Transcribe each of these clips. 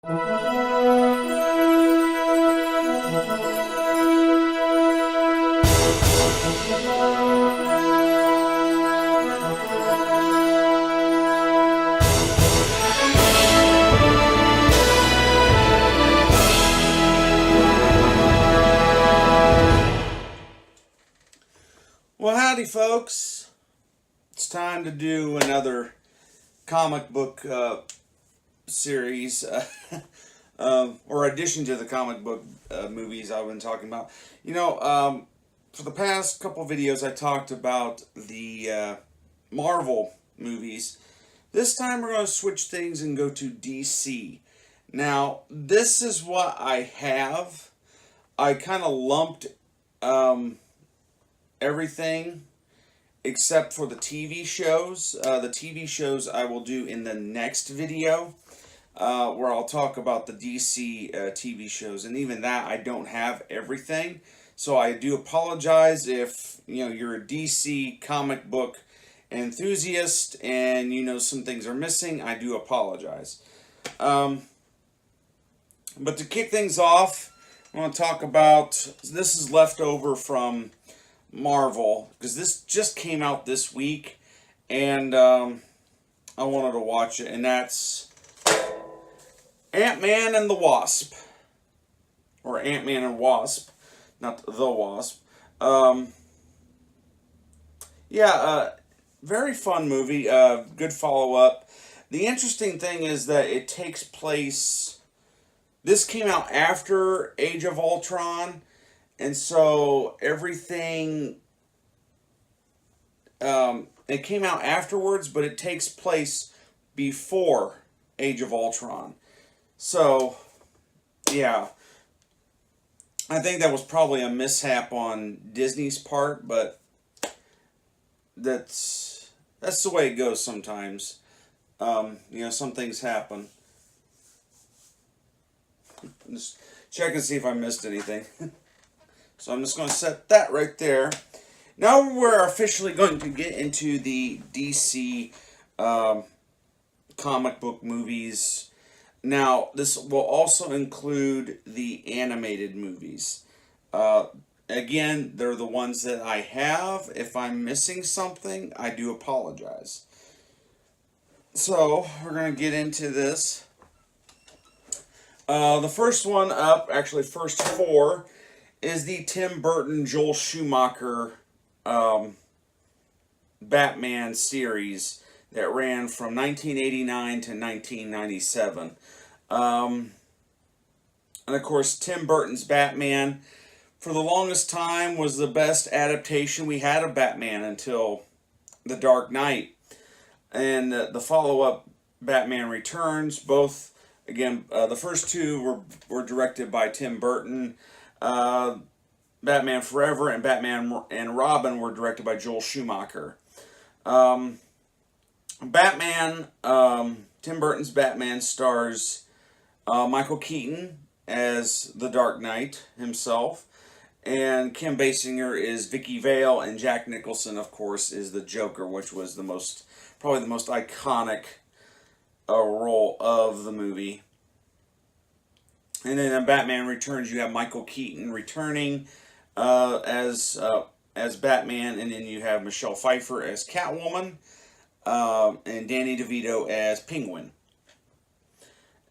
Well, howdy, folks. It's time to do another comic book series, or addition to the comic book movies I've been talking about. For the past couple videos, I talked about the Marvel movies. This time, we're going to switch things and go to DC. Now, this is what I have. I kind of lumped everything except for the TV shows. The TV shows I will do in the next video, where I'll talk about the DC TV shows, and even that I don't have everything. So I do apologize if you're a DC comic book enthusiast and some things are missing. I do apologize. But to kick things off, I want to talk about, this is leftover from Marvel, because this just came out this week, and I wanted to watch it, and that's Ant-Man and the Wasp, or Ant-Man and Wasp, not the Wasp. Very fun movie, good follow-up. The interesting thing is that it takes place, this came out after Age of Ultron, and so everything, it came out afterwards, but it takes place before Age of Ultron. So, yeah. I think that was probably a mishap on Disney's part, but that's the way it goes sometimes. Some things happen. Just check and see if I missed anything. So I'm just going to set that right there. Now we're officially going to get into the DC comic book movies. Now, this will also include the animated movies. Again, they're the ones that I have. If I'm missing something, I do apologize. So, we're going to get into this. The first one up, actually first four, is the Tim Burton, Joel Schumacher Batman series that ran from 1989 to 1997. And of course, Tim Burton's Batman, for the longest time, was the best adaptation we had of Batman until The Dark Knight. And the follow-up, Batman Returns, both, again, the first two were directed by Tim Burton. Batman Forever and Batman and Robin were directed by Joel Schumacher. Batman, Tim Burton's Batman stars Michael Keaton as the Dark Knight himself, and Kim Basinger is Vicky Vale, and Jack Nicholson, of course, is the Joker, which was probably the most iconic role of the movie. And then in Batman Returns, you have Michael Keaton returning as Batman, and then you have Michelle Pfeiffer as Catwoman, and Danny DeVito as Penguin.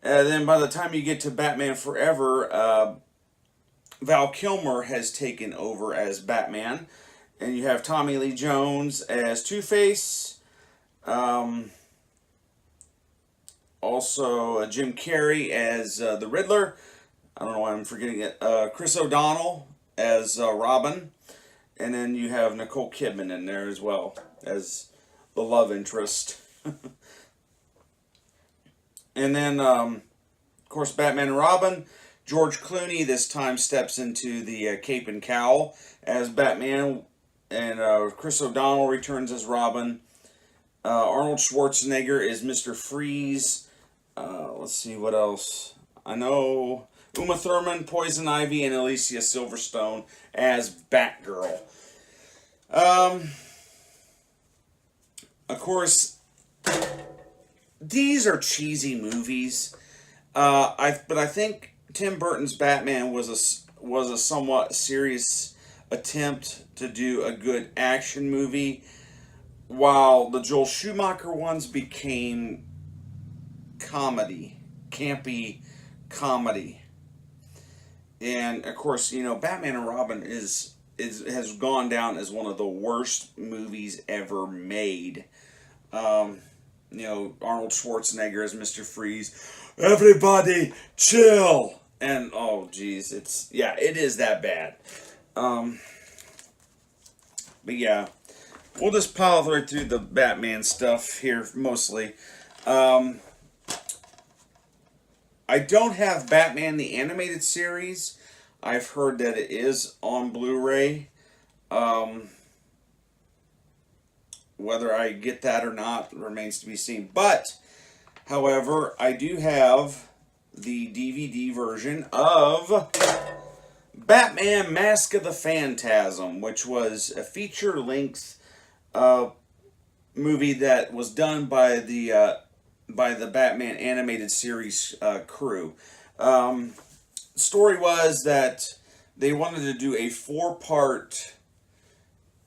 And then by the time you get to Batman Forever, Val Kilmer has taken over as Batman, and you have Tommy Lee Jones as Two-Face. Also, Jim Carrey as the Riddler. I don't know why I'm forgetting it. Chris O'Donnell as Robin. And then you have Nicole Kidman in there as well as the love interest. And then, of course, Batman and Robin. George Clooney this time steps into the cape and cowl as Batman. And Chris O'Donnell returns as Robin. Arnold Schwarzenegger is Mr. Freeze. Let's see what else. I know Uma Thurman, Poison Ivy, and Alicia Silverstone as Batgirl. Of course, these are cheesy movies. But I think Tim Burton's Batman was a somewhat serious attempt to do a good action movie, while the Joel Schumacher ones became comedy, campy comedy. And of course, Batman and Robin is has gone down as one of the worst movies ever made. Um, Arnold Schwarzenegger as Mr. Freeze. Everybody chill. And oh geez, it is that bad. Um, but yeah, we'll just pile right through the Batman stuff here mostly. Um, I don't have Batman the Animated Series. I've heard that it is on Blu-ray. Um, whether I get that or not remains to be seen. But, however, I do have the DVD version of Batman Mask of the Phantasm, which was a feature-length movie that was done by the Batman animated series crew. Story was that they wanted to do a 4-part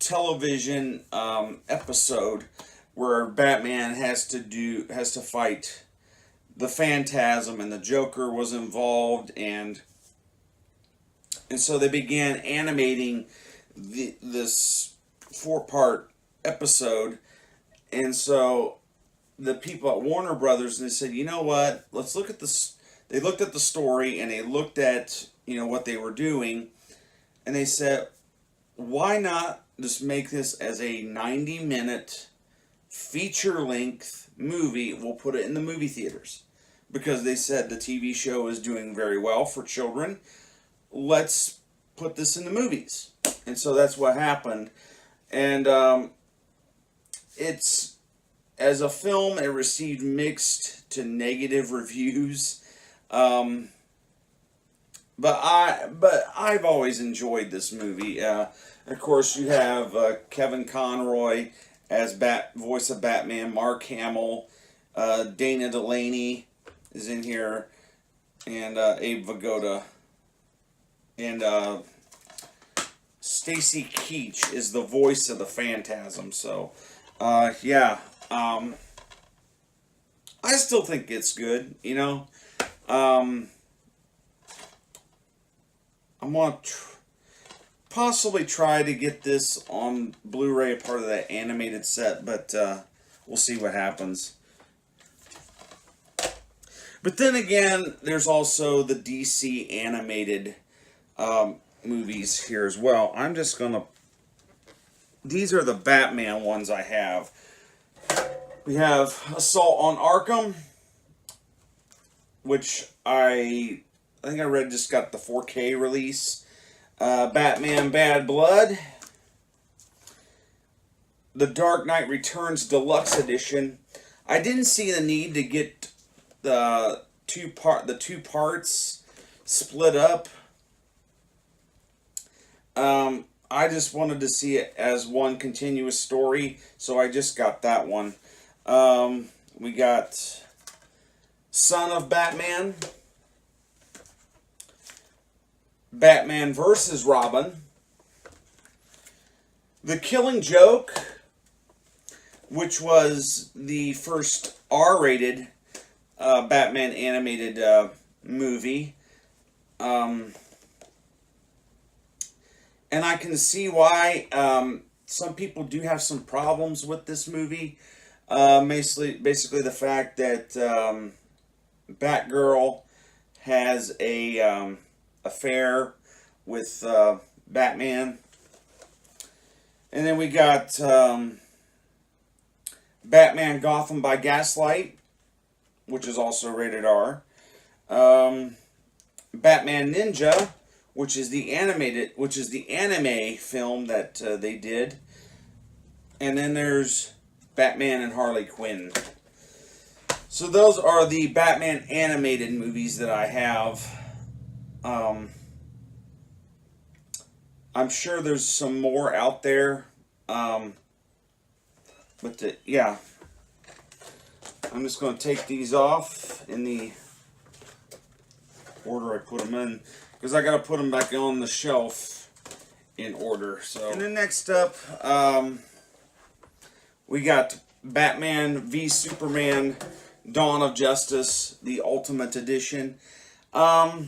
television episode where Batman has to fight the Phantasm, and the Joker was involved, and so they began animating this 4-part episode. And so the people at Warner Brothers, they said, you know what, let's look at this. They looked at the story, and they looked at what they were doing, and they said, why not just make this as a 90-minute feature-length movie? We'll put it in the movie theaters because they said the TV show is doing very well for children. Let's put this in the movies. And so that's what happened. And it's, as a film, it received mixed to negative reviews. But I've always enjoyed this movie. Of course, you have Kevin Conroy as voice of Batman, Mark Hamill, Dana Delaney is in here, and Abe Vigoda, and Stacy Keach is the voice of the Phantasm. So, yeah, I still think it's good. I'm going to possibly try to get this on Blu-ray, part of that animated set, but we'll see what happens. But then again, there's also the DC animated movies here as well. I'm just going to... These are the Batman ones I have. We have Assault on Arkham, which I think I read just got the 4K release. Batman Bad Blood. The Dark Knight Returns Deluxe Edition. I didn't see the need to get the two parts split up. I just wanted to see it as one continuous story, so I just got that one. We got Son of Batman, Batman vs. Robin, The Killing Joke, which was the first R-rated Batman animated movie. And I can see why some people do have some problems with this movie. Basically the fact that Batgirl has a affair with Batman. And then we got Batman Gotham by Gaslight, which is also rated R. Batman Ninja, which is the anime film that they did. And then there's Batman and Harley Quinn. So those are the Batman animated movies that I have. I'm sure there's some more out there. Yeah. I'm just going to take these off in the order I put them in, because I got to put them back on the shelf in order. So, and then next up, we got Batman v Superman: Dawn of Justice, the Ultimate Edition. To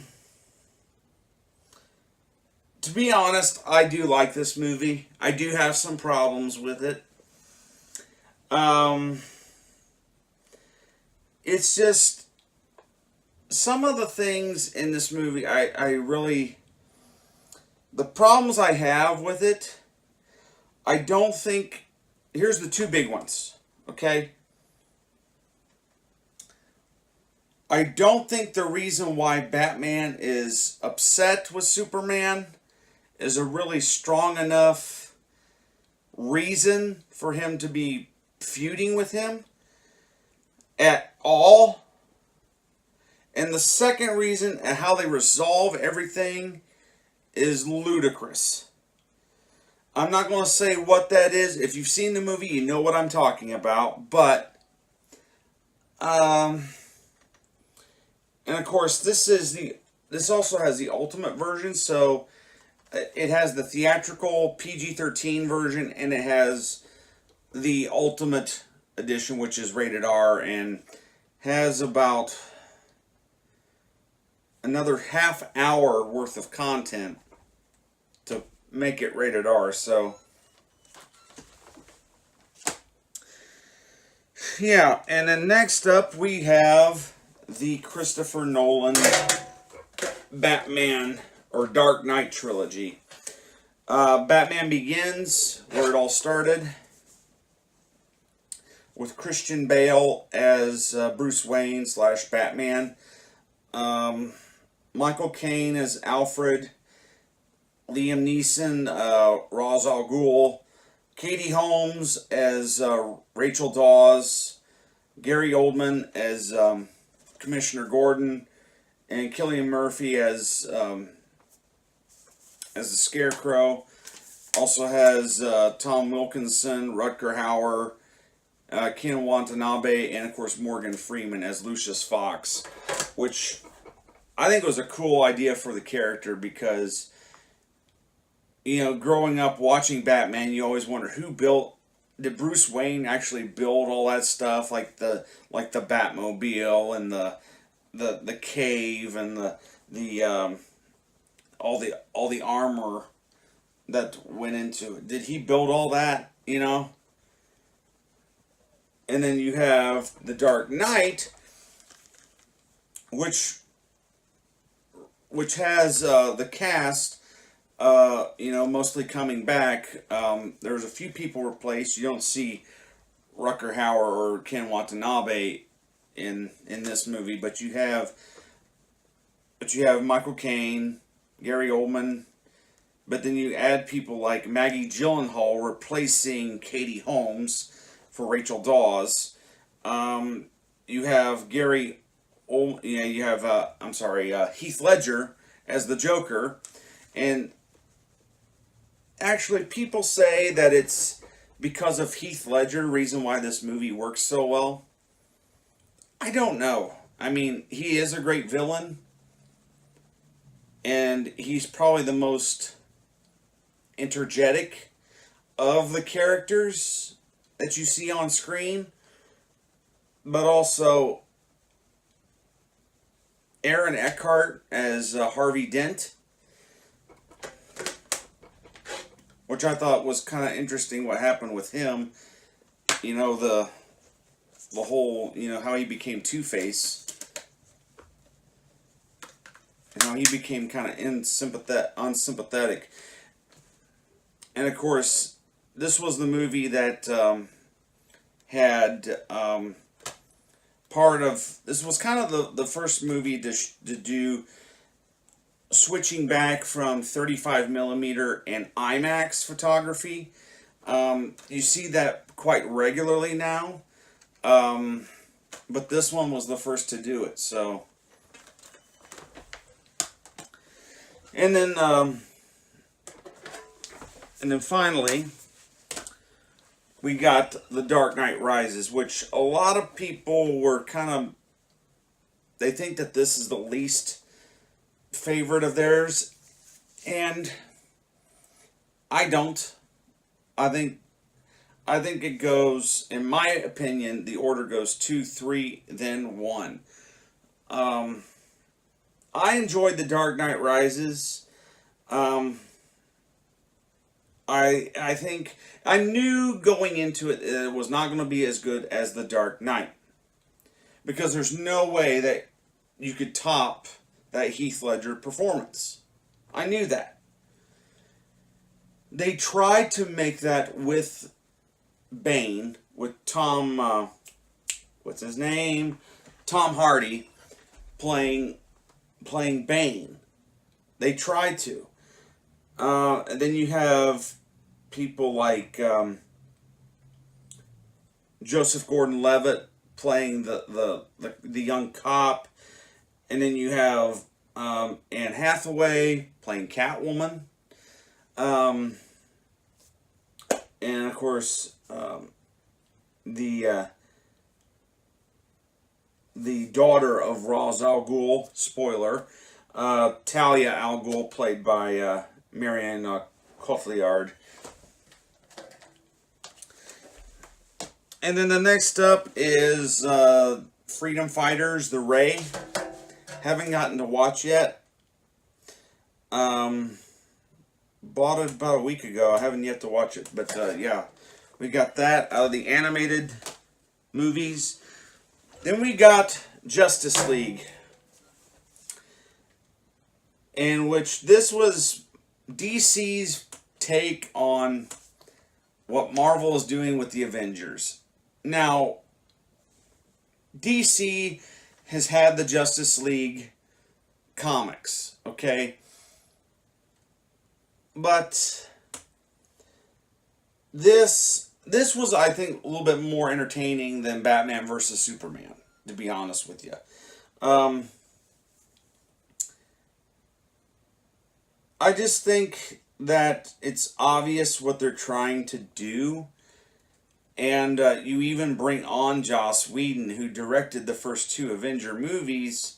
be honest, I do like this movie. I do have some problems with it. It's just some of the things in this movie I really, the problems I have with it, I don't think, here's the two big ones, okay? I don't think the reason why Batman is upset with Superman is a really strong enough reason for him to be feuding with him at all. And the second reason, and how they resolve everything, is ludicrous. I'm not going to say what that is. If you've seen the movie, you know what I'm talking about. But, and of course, this also has the Ultimate version, so it has the theatrical PG-13 version, and it has the Ultimate Edition, which is rated R, and has about another half hour worth of content to make it rated R. So, yeah, and then next up we have the Christopher Nolan Batman or Dark Knight trilogy. Batman Begins, where it all started, with Christian Bale as Bruce Wayne / Batman. Michael Caine as Alfred. Liam Neeson, Ra's al Ghul. Katie Holmes as Rachel Dawes. Gary Oldman as Commissioner Gordon. And Cillian Murphy as the Scarecrow. Also has Tom Wilkinson, Rutger Hauer, Ken Watanabe, and of course Morgan Freeman as Lucius Fox, which I think was a cool idea for the character because, you know, growing up watching Batman, you always wonder did Bruce Wayne actually build all that stuff, like the Batmobile and the cave and the all the armor that went into it. Did he build all that, you know? And then you have The Dark Knight, which has the cast, you know, mostly coming back. There's a few people replaced. You don't see Rutger Hauer or Ken Watanabe in this movie, but you have Michael Caine, Gary Oldman, but then you add people like Maggie Gyllenhaal replacing Katie Holmes for Rachel Dawes. You have Heath Ledger as the Joker, and actually people say that it's because of Heath Ledger reason why this movie works so well. I don't know. I mean, he is a great villain, and he's probably the most energetic of the characters that you see on screen, but also Aaron Eckhart as Harvey Dent, which I thought was kind of interesting what happened with him. You know, the whole, you know, how he became Two-Face, and how he became kind of unsympathetic. And of course, this was the movie that had this was kind of the first movie to do switching back from 35 millimeter and IMAX photography. You see that quite regularly now, but this one was the first to do it. So, and then finally, we got The Dark Knight Rises, which a lot of people were they think that this is the least favorite of theirs, and I don't. I think it goes, in my opinion, the order goes 2, 3, then 1. I enjoyed The Dark Knight Rises. I think I knew going into it that it was not going to be as good as The Dark Knight, because there's no way that you could top that Heath Ledger performance. I knew that. They tried to make that with Bane, with Tom, what's his name? Tom Hardy playing Bane. They tried to. And then you have people like Joseph Gordon-Levitt playing the young cop, and then you have Anne Hathaway playing Catwoman, and of course the daughter of Ra's al Ghul, spoiler, Talia al Ghul, played by Marianne Cotillard. And then the next up is Freedom Fighters, The Ray. Haven't gotten to watch yet. Bought it about a week ago. I haven't yet to watch it. But yeah, we got that out of the animated movies. Then we got Justice League, in which this was DC's take on what Marvel is doing with the Avengers. Now, DC has had the Justice League comics, okay? But this was, I think, a little bit more entertaining than Batman versus Superman, to be honest with you. I just think that it's obvious what they're trying to do. And you even bring on Joss Whedon, who directed the first 2 Avenger movies,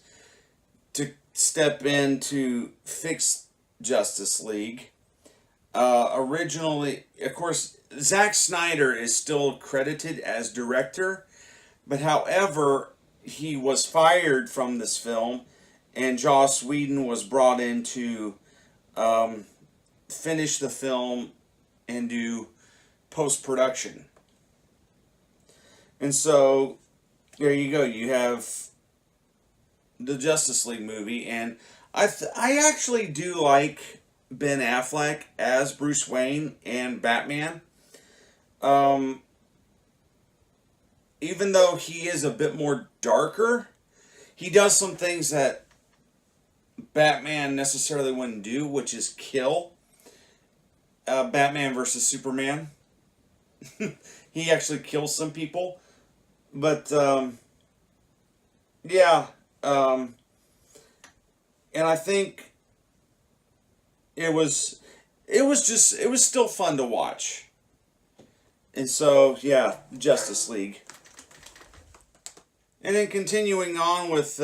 to step in to fix Justice League. Originally, of course, Zack Snyder is still credited as director, but however, he was fired from this film, and Joss Whedon was brought in to finish the film and do post-production. And so, there you go. You have the Justice League movie, and I actually do like Ben Affleck as Bruce Wayne and Batman. Even though he is a bit more darker, he does some things that Batman necessarily wouldn't do, which is kill. Batman versus Superman. He actually kills some people. But, yeah. And I think it was still fun to watch. And so, yeah, Justice League. And then continuing on with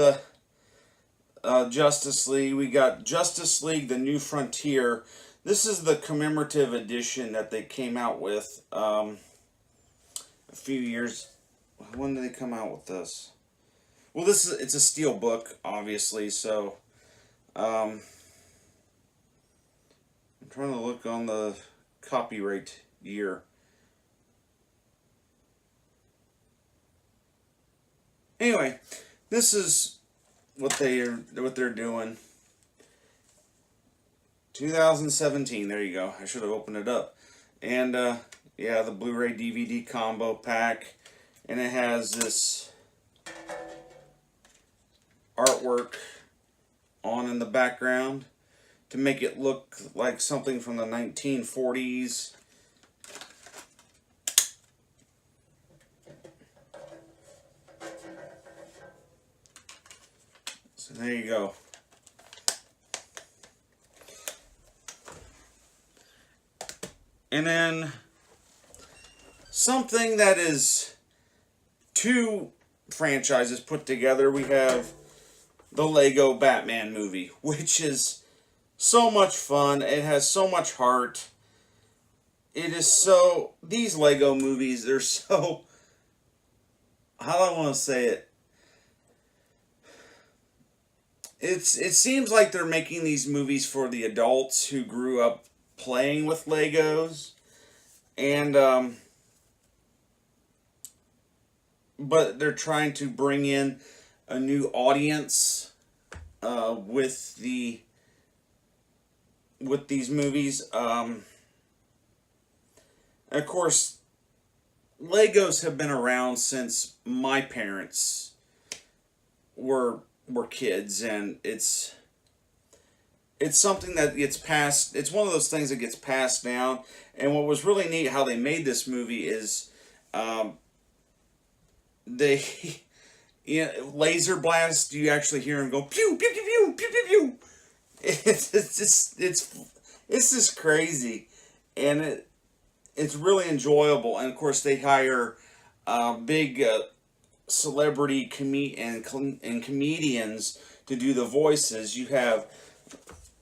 Justice League, we got Justice League: The New Frontier. This is the commemorative edition that they came out with a few years. When did they come out with this? Well, it's a steel book, obviously, so I'm trying to look on the copyright year. Anyway, this is what they're doing. 2017. There you go. I should have opened it up. And yeah, the Blu-ray DVD combo pack, and it has this artwork on in the background to make it look like something from the 1940s. So there you go. And then something that is 2 franchises put together. We have the Lego Batman movie, which is so much fun. It has so much heart. It is so, these Lego movies, they're so, how do I want to say it? It seems like they're making these movies for the adults who grew up playing with Legos, and but they're trying to bring in a new audience with these movies. Of course, Legos have been around since my parents were kids, and it's something that gets passed. It's one of those things that gets passed down. And what was really neat how they made this movie is they laser blast. You actually hear them go pew pew pew pew pew pew pew. It's just crazy, and it's really enjoyable. And of course, they hire big celebrity and comedians to do the voices. You have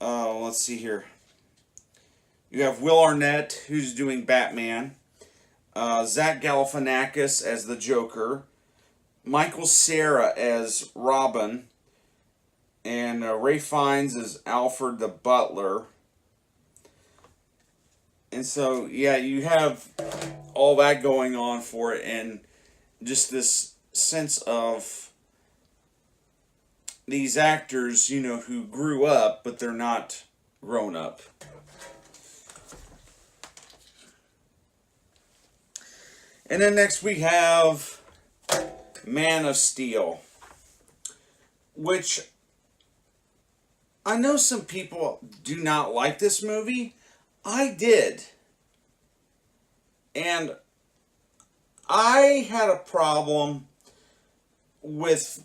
let's see here. You have Will Arnett, who's doing Batman. Zach Galifianakis as the Joker. Michael Cera as Robin. And Ray Fiennes as Alfred the Butler. And so, yeah, you have all that going on for it, and just this sense of these actors, who grew up, but they're not grown up. And then next we have Man of Steel, which I know some people do not like this movie. I did. And I had a problem with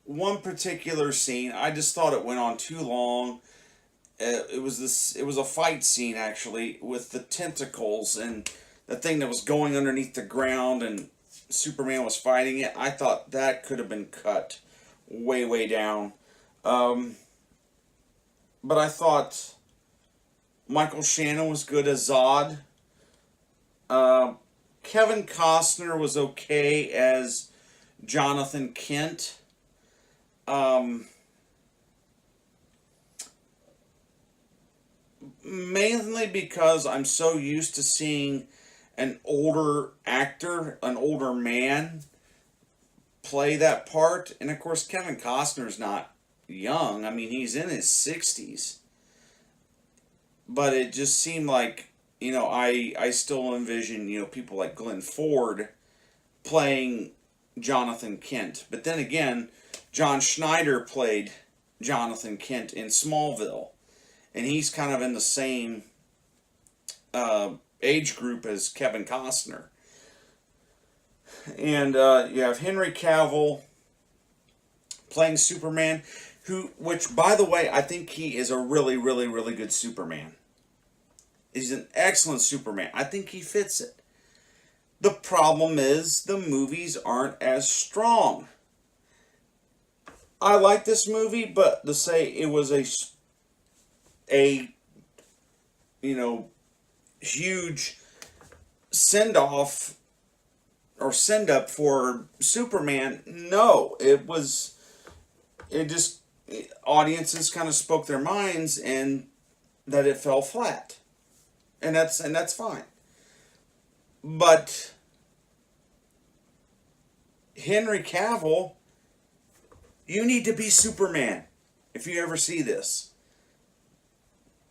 one particular scene. I just thought it went on too long. It was a fight scene, actually, with the tentacles and the thing that was going underneath the ground, and Superman was fighting it. I thought that could have been cut way, way down. But I thought Michael Shannon was good as Zod. Kevin Costner was okay as Jonathan Kent. Mainly because I'm so used to seeing an older actor, an older man, play that part. And of course, Kevin Costner's not young. I mean, he's in his 60s. But it just seemed like, I still envision, people like Glenn Ford playing Jonathan Kent. But then again, John Schneider played Jonathan Kent in Smallville. And he's kind of in the same age group as Kevin Costner. And you have Henry Cavill playing Superman, which, by the way, I think he is a really, really, really good Superman. He's an excellent Superman. I think he fits it. The problem is the movies aren't as strong. I like this movie, but to say it was a huge send-off or send-up for Superman, no. Audiences kind of spoke their minds, and that it fell flat. And that's fine. But Henry Cavill, you need to be Superman if you ever see this.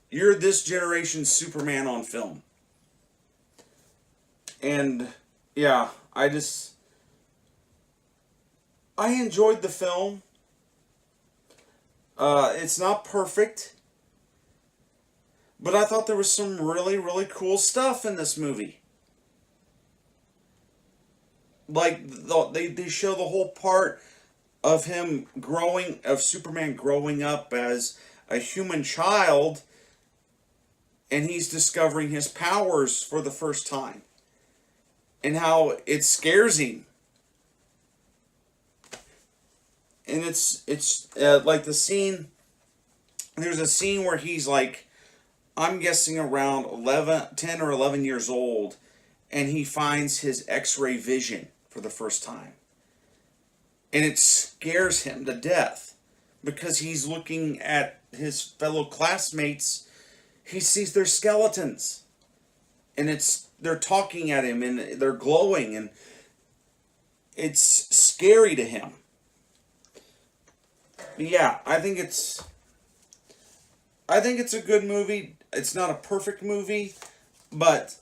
You're this generation's Superman on film. And yeah, I enjoyed the film. It's not perfect, but I thought there was some really, really cool stuff in this movie. Like, they show the whole part of Superman growing up as a human child, and he's discovering his powers for the first time, and how it scares him. and it's like the scene. There's a scene where he's like, I'm guessing around 10 or 11 years old, and he finds his X-ray vision for the first time, and it scares him to death because he's looking at his fellow classmates. He sees their skeletons, and they're talking at him, and they're glowing, and it's scary to him. Yeah, I think it's a good movie. It's not a perfect movie, but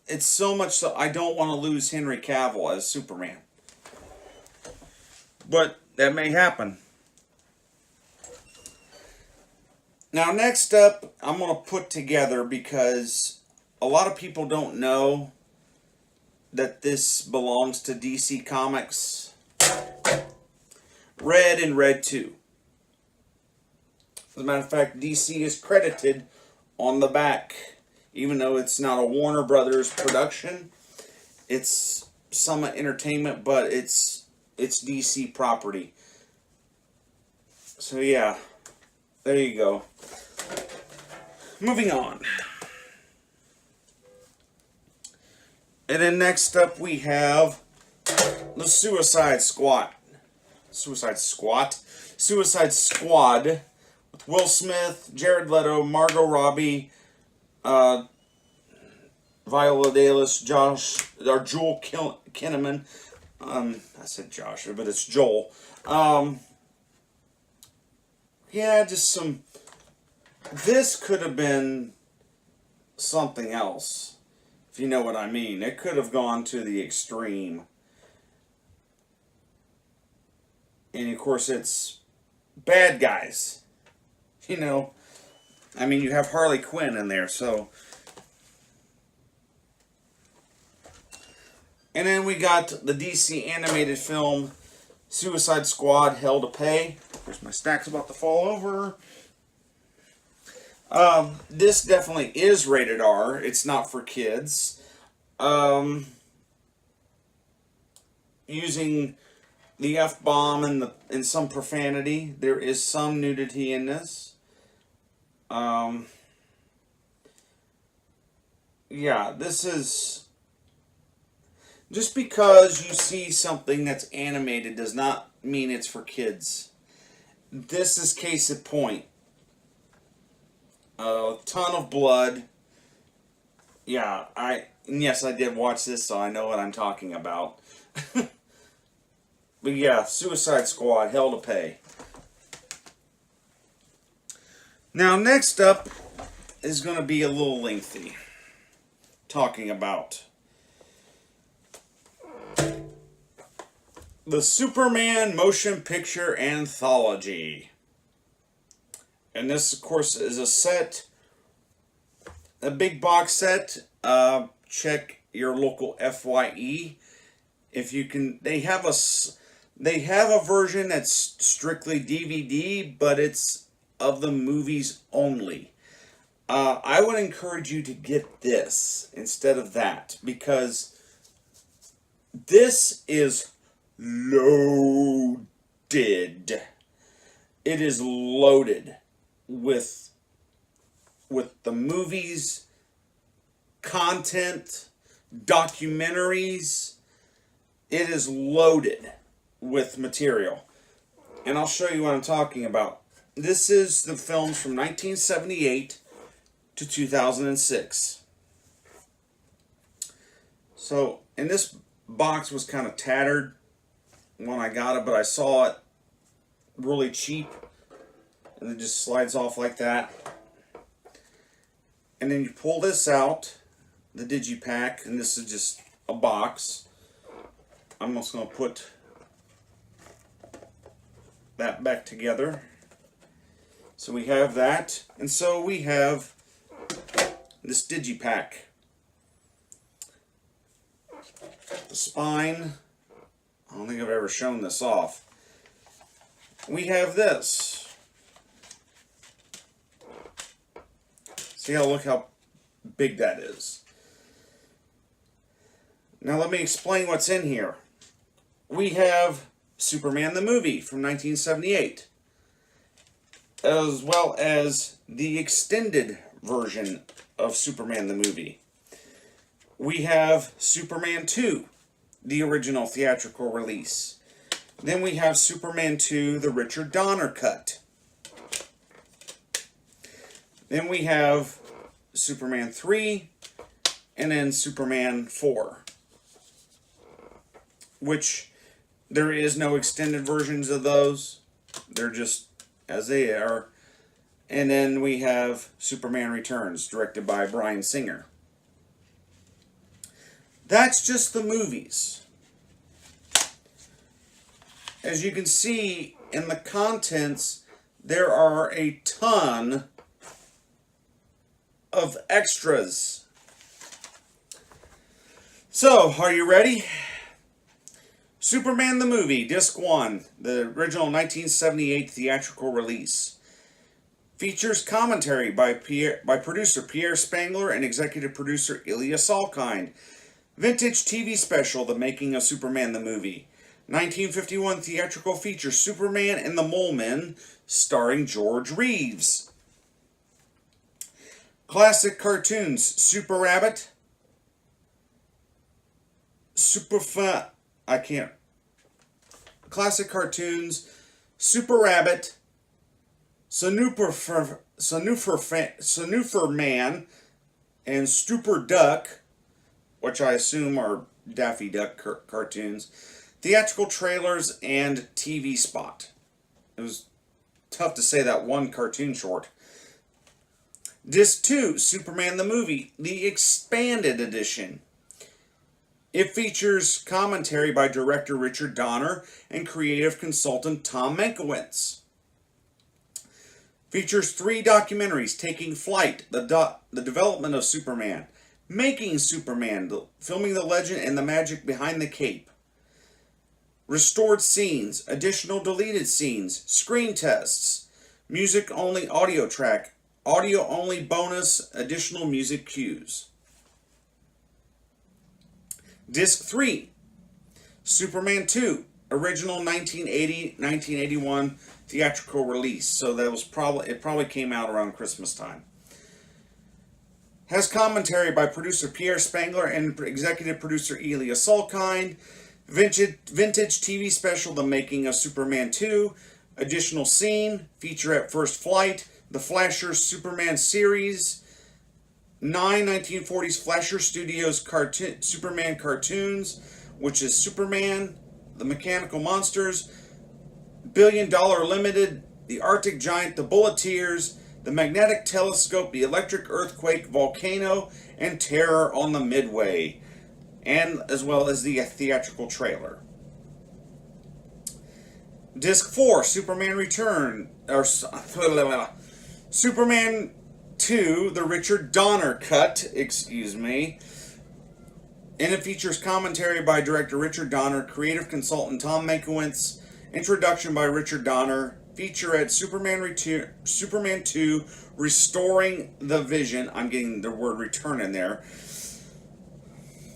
it's so much so I don't want to lose Henry Cavill as Superman. But that may happen. Now, next up, I'm going to put together, because a lot of people don't know that this belongs to DC Comics, Red and Red 2. As a matter of fact, DC is credited on the back, even though it's not a Warner Brothers production. It's Summit Entertainment, but it's DC property. So yeah, there you go. Moving on. And then next up we have the Suicide Squad. Suicide Squad with Will Smith, Jared Leto, Margot Robbie, Viola Davis, Joel Kinnaman. I said Josh, but it's Joel. Yeah, just some. This could have been something else, if you know what I mean. It could have gone to the extreme. And of course, it's bad guys. You know, I mean, you have Harley Quinn in there, so. And then we got the DC animated film Suicide Squad Hell to Pay. There's my stack's about to fall over. This definitely is rated R. It's not for kids. Using the F-bomb and some profanity. There is some nudity in this. Yeah, this is... Just because you see something that's animated does not mean it's for kids. This is case in point. A ton of blood. Yeah, yes, I did watch this, so I know what I'm talking about. But yeah, Suicide Squad, Hell to Pay. Now, next up is going to be a little lengthy. Talking about the Superman Motion Picture Anthology. And this, of course, is a set, a big box set. Check your local FYE. If you can, they have a version that's strictly DVD, but it's of the movies only. I would encourage you to get this instead of that, because this is loaded. It is loaded with the movies, content, documentaries. It is loaded with material. And I'll show you what I'm talking about. This is the films from 1978 to 2006. So, and this box was kind of tattered when I got it, but I saw it really cheap. And it just slides off like that. And then you pull this out, the Digipack, and this is just a box. I'm just going to put that back together. So we have that, and so we have this Digipack. The spine, I don't think I've ever shown this off. We have this. See look how big that is. Now let me explain what's in here. We have Superman the movie from 1978, as well as the extended version of Superman the movie. We have Superman 2, the original theatrical release. Then we have Superman 2, the Richard Donner cut. Then we have Superman 3, and then Superman 4, which there is no extended versions of those. They're just as they are. And then we have Superman Returns, directed by Bryan Singer. That's just the movies. As you can see in the contents, there are a ton of extras. So, are you ready? Superman the movie, Disc 1, the original 1978 theatrical release. Features commentary by producer Pierre Spengler and executive producer Ilya Salkind. Vintage TV special, The Making of Superman the Movie. 1951 theatrical feature, Superman and the Mole Men, starring George Reeves. Classic cartoons, Super Rabbit, Classic cartoons, Super Rabbit, Snooper Man, and Stupor Duck, which I assume are Daffy Duck cartoons, theatrical trailers, and TV spot. It was tough to say that one cartoon short. Disc 2, Superman the Movie, the expanded edition. It features commentary by director Richard Donner and creative consultant Tom Mankiewicz. Features 3 documentaries: Taking Flight, the development of Superman, Making Superman, filming the legend and the magic behind the cape, restored scenes, additional deleted scenes, screen tests, music only audio track, audio only bonus, additional music cues. Disc 3, Superman 2, original 1980-1981 theatrical release. So that was probably came out around Christmas time. Has commentary by producer Pierre Spengler and executive producer Ilya Salkind. Vintage TV special, The Making of Superman 2. Additional scene, featurette First Flight, The Flasher Superman series, 9 1940s Flasher Studios Superman cartoons, which is Superman, The Mechanical Monsters, $1 Billion Limited, The Arctic Giant, The Bulleteers, The Magnetic Telescope, The Electric Earthquake, Volcano, and Terror on the Midway, and as well as the theatrical trailer. Disc 4, Superman Return, or Superman 2, the Richard Donner cut, and it features commentary by director Richard Donner, creative consultant Tom Mankiewicz, introduction by Richard Donner, featurette Superman 2, Restoring the Vision. I'm getting the word return in there.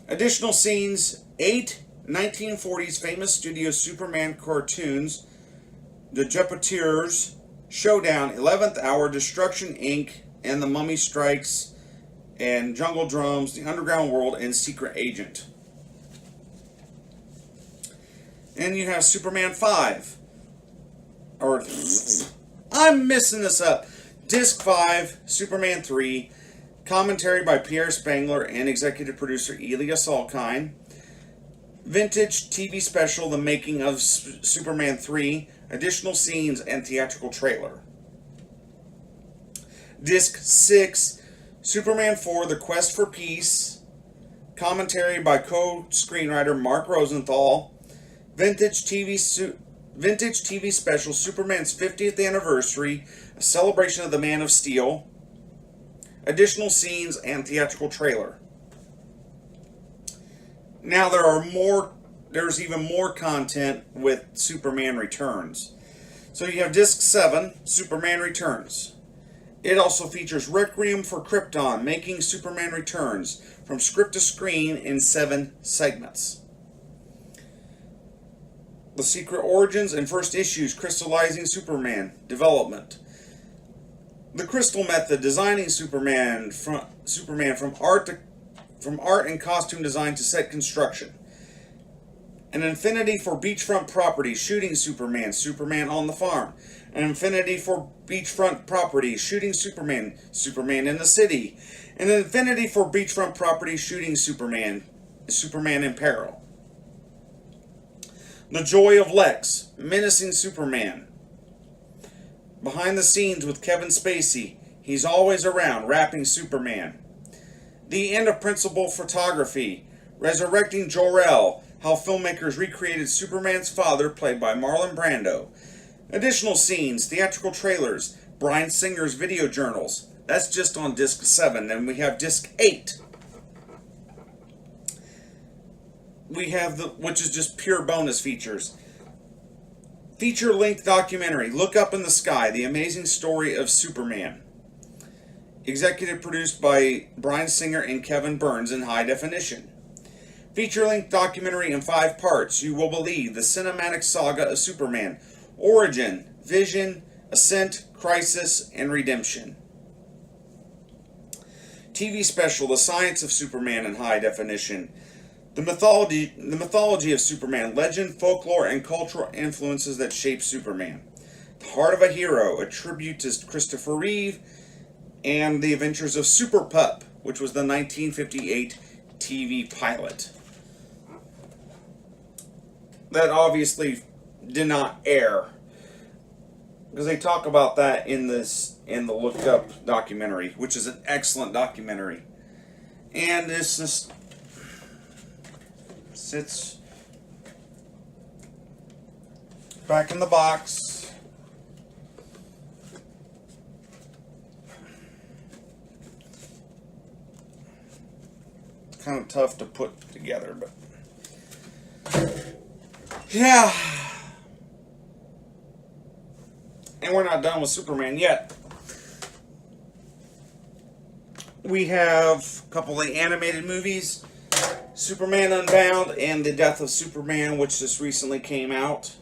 Additional scenes, 8 1940s famous studio Superman cartoons, The Jupiters, Showdown, 11th Hour, Destruction Inc., and The Mummy Strikes, and Jungle Drums, The Underground World, and Secret Agent. And you have Superman 5. Or, I'm messing this up. Disc 5, Superman 3, commentary by Pierre Spengler and executive producer Ilya Salkind. Vintage TV special, The Making of Superman 3, additional scenes, and theatrical trailer. Disc 6, Superman 4, The Quest for Peace, commentary by co-screenwriter Mark Rosenthal. Vintage TV special, Superman's 50th anniversary, a celebration of the Man of Steel, additional scenes, and theatrical trailer. Now there's even more content with Superman Returns. So you have Disc 7, Superman Returns. It also features Requiem for Krypton, Making Superman Returns, from script to screen in 7 segments. The Secret Origins and First Issues Crystallizing Superman Development. The Crystal Method, designing Superman from art and costume design to set construction. An Infinity for Beachfront Properties, shooting Superman, Superman on the Farm. An Infinity for Beachfront Properties, shooting Superman, Superman in the City. An Infinity for Beachfront Properties, shooting Superman, Superman in Peril. The Joy of Lex, menacing Superman. Behind the Scenes with Kevin Spacey, he's always around, rapping Superman. The End of Principal Photography, resurrecting Jor-El, how filmmakers recreated Superman's father, played by Marlon Brando. Additional scenes, theatrical trailers, Bryan Singer's video journals. That's just on disc 7, and we have disc 8. We have which is just pure bonus features. Feature-length documentary, Look Up in the Sky, The Amazing Story of Superman. Executive produced by Bryan Singer and Kevin Burns in high definition. Feature-length documentary in 5 parts, You Will Believe, The Cinematic Saga of Superman, Origin, Vision, Ascent, Crisis, and Redemption. TV special, The Science of Superman in high definition. The mythology of Superman, legend, folklore, and cultural influences that shape Superman. The Heart of a Hero, a tribute to Christopher Reeve, and The Adventures of Super Pup, which was the 1958 TV pilot. That obviously did not air, because they talk about that in the Look Up documentary, which is an excellent documentary. And this just sits back in the box. Kind of tough to put together, but yeah. And we're not done with Superman yet. We have a couple of animated movies, Superman Unbound and The Death of Superman, which just recently came out,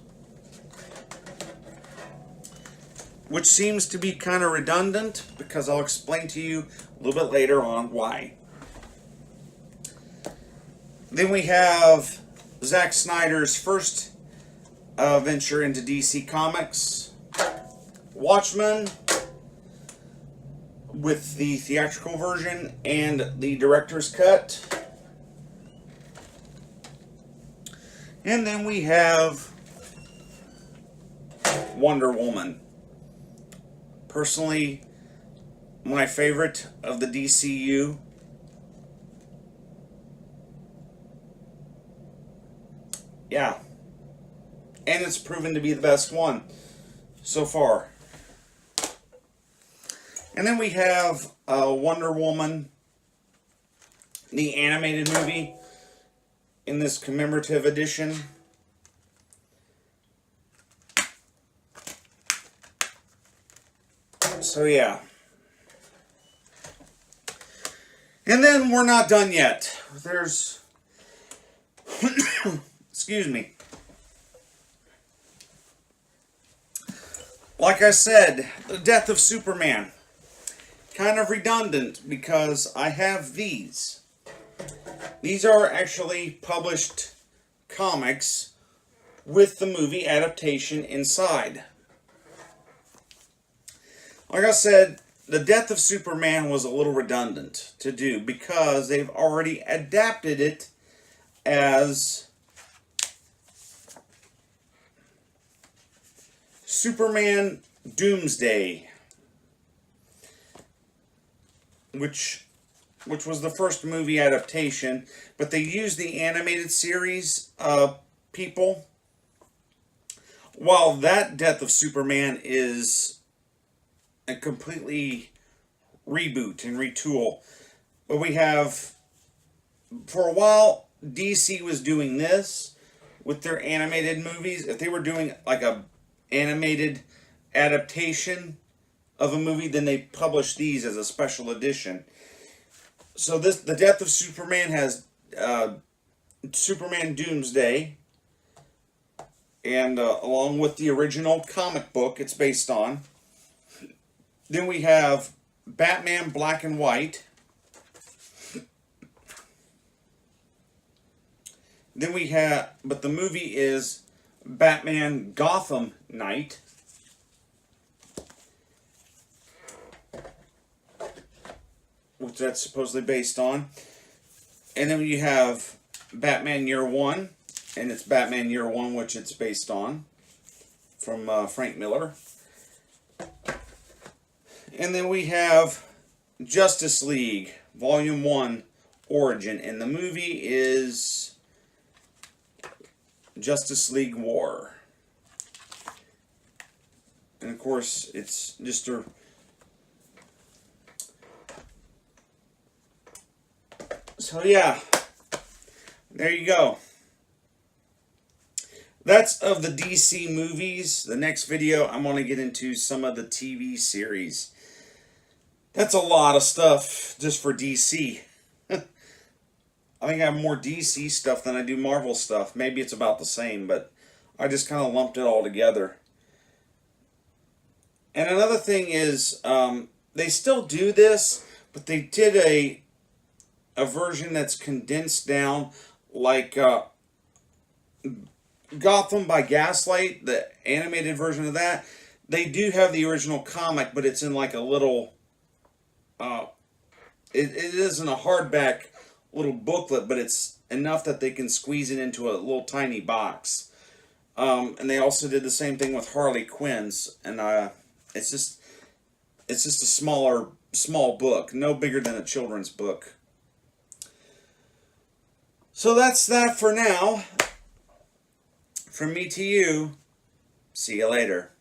which seems to be kind of redundant, because I'll explain to you a little bit later on why. Then we have Zack Snyder's first venture into DC Comics, Watchmen, with the theatrical version and the director's cut. And then we have Wonder Woman. Personally, my favorite of the DCU. Yeah. And it's proven to be the best one so far. And then we have Wonder Woman, the animated movie, in this commemorative edition. So yeah. And then we're not done yet. There's excuse me. Like I said, The Death of Superman. Kind of redundant, because I have these. These are actually published comics with the movie adaptation inside. Like I said, The Death of Superman was a little redundant to do, because they've already adapted it as Superman Doomsday, which was the first movie adaptation, but they used the animated series people, while that Death of Superman is a completely reboot and retool. But we have, for a while, DC was doing this with their animated movies. If they were doing like a animated adaptation of a movie, then they publish these as a special edition. So this, The Death of Superman, has Superman Doomsday, and along with the original comic book it's based on. Then we have Batman Black and White. Then we have, but the movie is Batman Gotham Knight. Which that's supposedly based on. And then you have Batman Year One, and it's Batman Year One, which it's based on, from Frank Miller. And then we have Justice League Volume 1 Origin, and the movie is Justice League War. And of course, it's just a... So yeah, there you go. That's of the DC movies. The next video, I'm going to get into some of the TV series. That's a lot of stuff just for DC. I think I have more DC stuff than I do Marvel stuff. Maybe it's about the same, but I just kind of lumped it all together. And another thing is, they still do this, but they did a version that's condensed down, like Gotham by Gaslight, the animated version of that. They do have the original comic, but it's in like a little, it isn't a hardback little booklet, but it's enough that they can squeeze it into a little tiny box. And they also did the same thing with Harley Quinn's, and it's just a small book, no bigger than a children's book. So that's that for now. From me to you, see you later.